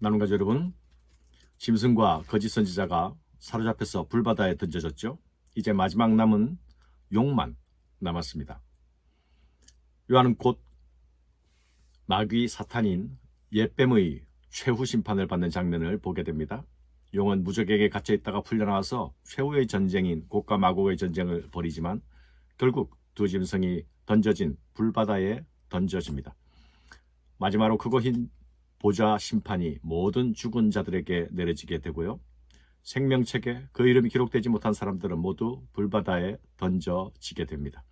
나눔가족 여러분, 짐승과 거짓 선지자가 사로잡혀서 불바다에 던져졌죠. 이제 마지막 남은 용만 남았습니다. 요한은 곧 마귀 사탄인 옛뱀의 최후 심판을 받는 장면을 보게 됩니다. 용은 무적에게 갇혀 있다가 풀려나와서 최후의 전쟁인 곡과 마곡의 전쟁을 벌이지만 결국 두 짐승이 던져진 불바다에 던져집니다. 마지막으로 크고 흰 보좌 심판이 모든 죽은 자들에게 내려지게 되고요. 생명책에 그 이름이 기록되지 못한 사람들은 모두 불바다에 던져지게 됩니다.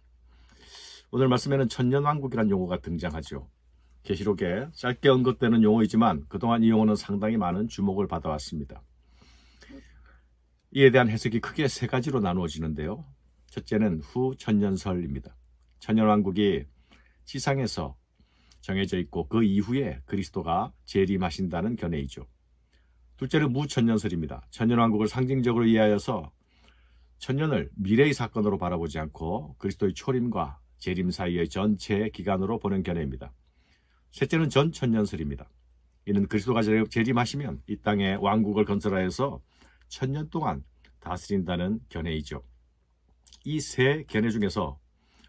오늘 말씀에는 천년왕국이라는 용어가 등장하죠. 계시록에 짧게 언급되는 용어이지만 그동안 이 용어는 상당히 많은 주목을 받아왔습니다. 이에 대한 해석이 크게 세 가지로 나누어지는데요. 첫째는 후천년설입니다. 천년왕국이 지상에서 정해져 있고 그 이후에 그리스도가 재림하신다는 견해이죠. 둘째는 무천년설입니다. 천년왕국을 상징적으로 이해하여서 천년을 미래의 사건으로 바라보지 않고 그리스도의 초림과 재림 사이의 전체 기간으로 보는 견해입니다. 셋째는 전천년설입니다. 이는 그리스도가 재림하시면 이 땅에 왕국을 건설하여서 천년 동안 다스린다는 견해이죠. 이 세 견해 중에서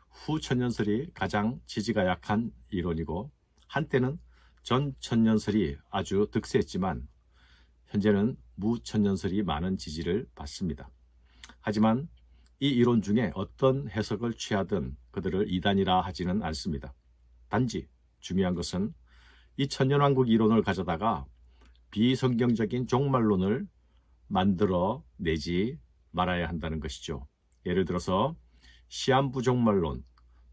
후천년설이 가장 지지가 약한 이론이고 한때는 전천년설이 아주 득세했지만 현재는 무천년설이 많은 지지를 받습니다. 하지만 이 이론 중에 어떤 해석을 취하든 그들을 이단이라 하지는 않습니다. 단지 중요한 것은 이 천년왕국 이론을 가져다가 비성경적인 종말론을 만들어 내지 말아야 한다는 것이죠. 예를 들어서 시한부 종말론,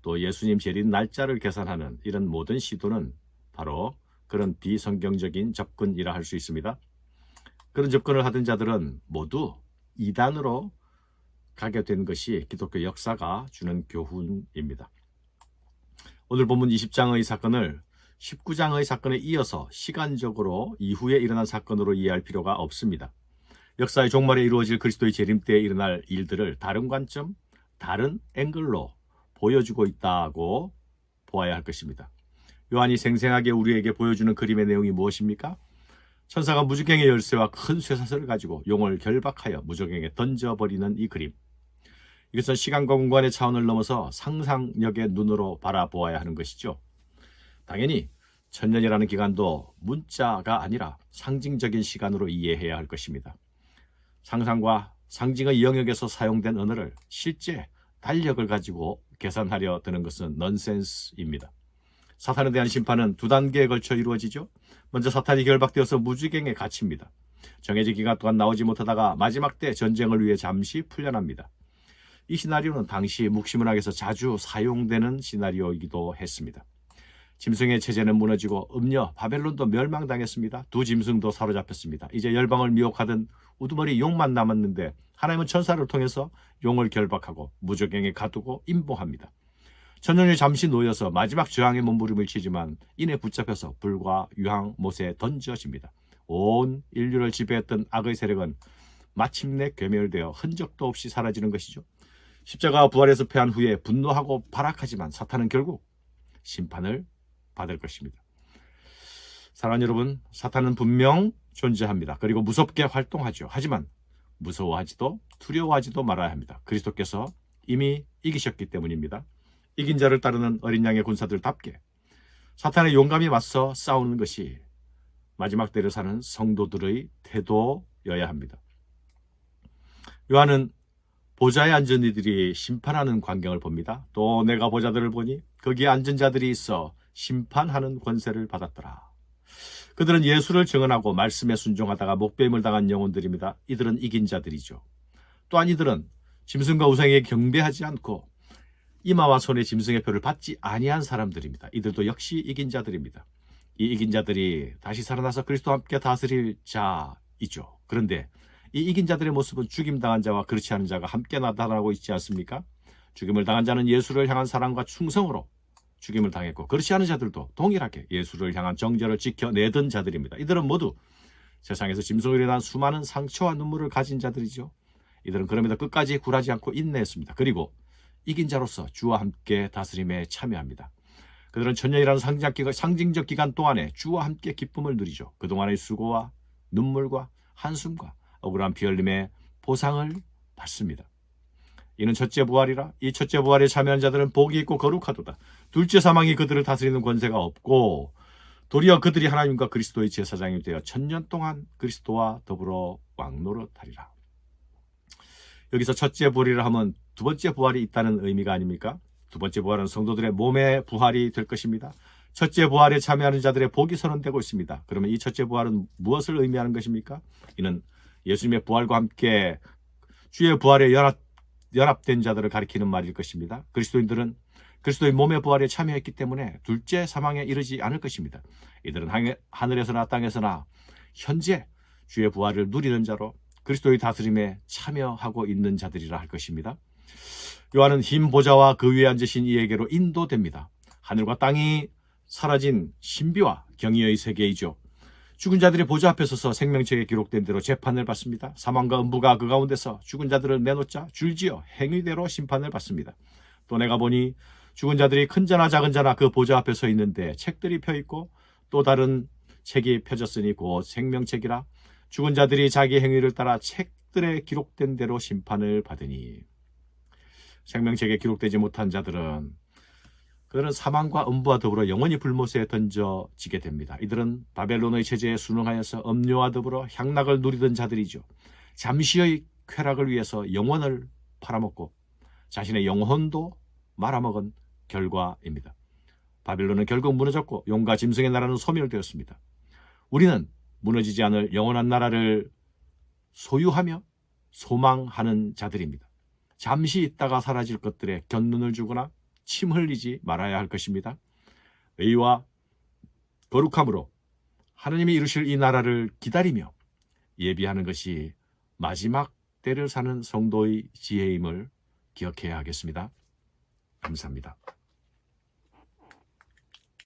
또 예수님 재림 날짜를 계산하는 이런 모든 시도는 바로 그런 비성경적인 접근이라 할 수 있습니다. 그런 접근을 하던 자들은 모두 이단으로 가게 된 것이 기독교 역사가 주는 교훈입니다. 오늘 본문 20장의 사건을 19장의 사건에 이어서 시간적으로 이후에 일어난 사건으로 이해할 필요가 없습니다. 역사의 종말에 이루어질 그리스도의 재림 때에 일어날 일들을 다른 관점, 다른 앵글로 보여주고 있다고 보아야 할 것입니다. 요한이 생생하게 우리에게 보여주는 그림의 내용이 무엇입니까? 천사가 무적행의 열쇠와 큰 쇠사슬을 가지고 용을 결박하여 무적행에 던져버리는 이 그림. 이것은 시간과 공간의 차원을 넘어서 상상력의 눈으로 바라보아야 하는 것이죠. 당연히 천년이라는 기간도 문자가 아니라 상징적인 시간으로 이해해야 할 것입니다. 상상과 상징의 영역에서 사용된 언어를 실제 달력을 가지고 계산하려 드는 것은 넌센스입니다. 사탄에 대한 심판은 두 단계에 걸쳐 이루어지죠. 먼저 사탄이 결박되어서 무지갱에 갇힙니다. 정해진 기간 동안 나오지 못하다가 마지막 때 전쟁을 위해 잠시 풀려납니다. 이 시나리오는 당시 묵시문학에서 자주 사용되는 시나리오이기도 했습니다. 짐승의 체제는 무너지고 음녀 바벨론도 멸망당했습니다. 두 짐승도 사로잡혔습니다. 이제 열방을 미혹하던 우두머리 용만 남았는데 하나님은 천사를 통해서 용을 결박하고 무적행에 가두고 임봉합니다. 천년이 잠시 놓여서 마지막 저항의 몸부림을 치지만 이내 붙잡혀서 불과 유황 못에 던져집니다. 온 인류를 지배했던 악의 세력은 마침내 괴멸되어 흔적도 없이 사라지는 것이죠. 십자가와 부활에서 패한 후에 분노하고 발악하지만 사탄은 결국 심판을 받을 것입니다. 사랑하는 여러분, 사탄은 분명 존재합니다. 그리고 무섭게 활동하죠. 하지만 무서워하지도 두려워하지도 말아야 합니다. 그리스도께서 이미 이기셨기 때문입니다. 이긴 자를 따르는 어린 양의 군사들답게 사탄에 용감히 맞서 싸우는 것이 마지막 때를 사는 성도들의 태도여야 합니다. 요한은 보좌에 앉은 이들이 심판하는 광경을 봅니다. 또 내가 보좌들을 보니 거기에 앉은 자들이 있어 심판하는 권세를 받았더라. 그들은 예수를 증언하고 말씀에 순종하다가 목배임을 당한 영혼들입니다. 이들은 이긴 자들이죠. 또한 이들은 짐승과 우상에게 경배하지 않고 이마와 손에 짐승의 표를 받지 아니한 사람들입니다. 이들도 역시 이긴 자들입니다. 이 이긴 자들이 다시 살아나서 그리스도와 함께 다스릴 자이죠. 그런데 이 이긴 자들의 모습은 죽임당한 자와 그렇지 않은 자가 함께 나타나고 있지 않습니까? 죽임을 당한 자는 예수를 향한 사랑과 충성으로 죽임을 당했고 그렇지 않은 자들도 동일하게 예수를 향한 정죄를 지켜내던 자들입니다. 이들은 모두 세상에서 짐승으로 인한 수많은 상처와 눈물을 가진 자들이죠. 이들은 그럼에도 끝까지 굴하지 않고 인내했습니다. 그리고 이긴 자로서 주와 함께 다스림에 참여합니다. 그들은 천년이라는 상징적 기간 동안에 주와 함께 기쁨을 누리죠. 그동안의 수고와 눈물과 한숨과 억울한 피 흘림의 보상을 받습니다. 이는 첫째 부활이라. 이 첫째 부활에 참여한 자들은 복이 있고 거룩하도다. 둘째 사망이 그들을 다스리는 권세가 없고 도리어 그들이 하나님과 그리스도의 제사장이 되어 천년 동안 그리스도와 더불어 왕노릇하리라. 여기서 첫째 부활이라 하면 두 번째 부활이 있다는 의미가 아닙니까? 두 번째 부활은 성도들의 몸의 부활이 될 것입니다. 첫째 부활에 참여하는 자들의 복이 선언되고 있습니다. 그러면 이 첫째 부활은 무엇을 의미하는 것입니까? 이는 예수님의 부활과 함께 주의 부활에 연합된 자들을 가리키는 말일 것입니다. 그리스도인들은 그리스도의 몸의 부활에 참여했기 때문에 둘째 사망에 이르지 않을 것입니다. 이들은 하늘에서나 땅에서나 현재 주의 부활을 누리는 자로 그리스도의 다스림에 참여하고 있는 자들이라 할 것입니다. 요한은 흰 보좌와 그 위에 앉으신 이에게로 인도됩니다. 하늘과 땅이 사라진 신비와 경이의 세계이죠. 죽은 자들이 보좌 앞에 서서 생명책에 기록된 대로 재판을 받습니다. 사망과 음부가 그 가운데서 죽은 자들을 내놓자 줄지어 행위대로 심판을 받습니다. 또 내가 보니 죽은 자들이 큰 자나 작은 자나 그 보좌 앞에 서 있는데 책들이 펴있고 또 다른 책이 펴졌으니 곧 생명책이라. 죽은 자들이 자기 행위를 따라 책들에 기록된 대로 심판을 받으니, 생명책에 기록되지 못한 자들은 그들은 사망과 음부와 더불어 영원히 불못에 던져지게 됩니다. 이들은 바벨론의 체제에 순응하여서 음료와 더불어 향락을 누리던 자들이죠. 잠시의 쾌락을 위해서 영혼을 팔아먹고 자신의 영혼도 말아먹은 결과입니다. 바벨론은 결국 무너졌고 용과 짐승의 나라는 소멸되었습니다. 우리는 무너지지 않을 영원한 나라를 소유하며 소망하는 자들입니다. 잠시 있다가 사라질 것들에 곁눈을 주거나 침 흘리지 말아야 할 것입니다. 의와 거룩함으로 하나님이 이루실 이 나라를 기다리며 예비하는 것이 마지막 때를 사는 성도의 지혜임을 기억해야 하겠습니다. 감사합니다.